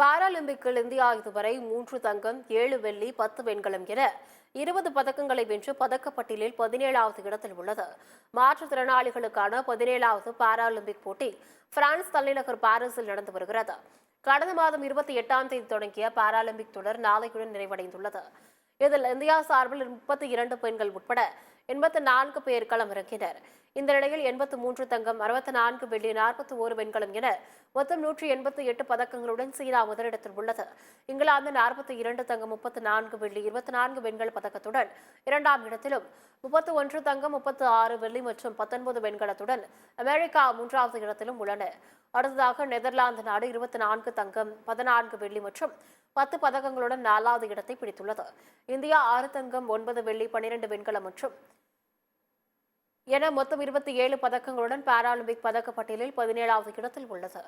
பாராலிம்பிக்கில் India இதுவரை 3 தங்கம் 7 வெள்ளி 10 வெண்கலம் என 20 பதக்கங்களை வென்று பதக்கப்பட்டியலில் 17வது இடத்தில் உள்ளது. மாற்றுத்திறனாளிகளுக்கான 17வது பாராலிம்பிக் போட்டி பிரான்ஸ் தலைநகர் பாரிஸில் நடந்து வருகிறது. கடந்த மாதம் 28ஆம் தேதி தொடங்கிய பாராலிம்பிக் தொடர் நாளையுடன் நிறைவடைந்துள்ளது. இதில் இந்தியா சார்பில் 32 பெண்கள் உட்பட 84 பேர் களமிறங்கினர். இந்த நிலையில் 83 தங்கம், 64 வெள்ளி, 41 வெண்கலம் என மொத்தம் 188 பதக்கங்களுடன் சீனா முதலிடத்தில் உள்ளது. இங்கிலாந்து 42 தங்கம், 34 வெள்ளி, 24 வெண்கல பதக்கத்துடன் இரண்டாம் இடத்திலும், 31 தங்கம், 36 வெள்ளி மற்றும் 19 வெண்கலத்துடன் அமெரிக்கா மூன்றாவது இடத்திலும் உள்ளன. அடுத்ததாக நெதர்லாந்து நாடு 24 தங்கம், 14 வெள்ளி மற்றும் 10 பதக்கங்களுடன் 4வது இடத்தை பிடித்துள்ளது. இந்தியா 6 தங்கம், 9 வெள்ளி, 12 வெண்கலம் மற்றும் என மொத்தம் 27 பதக்கங்களுடன் பாராலிம்பிக் பதக்கப்பட்டியலில் 17வது இடத்தில் உள்ளது.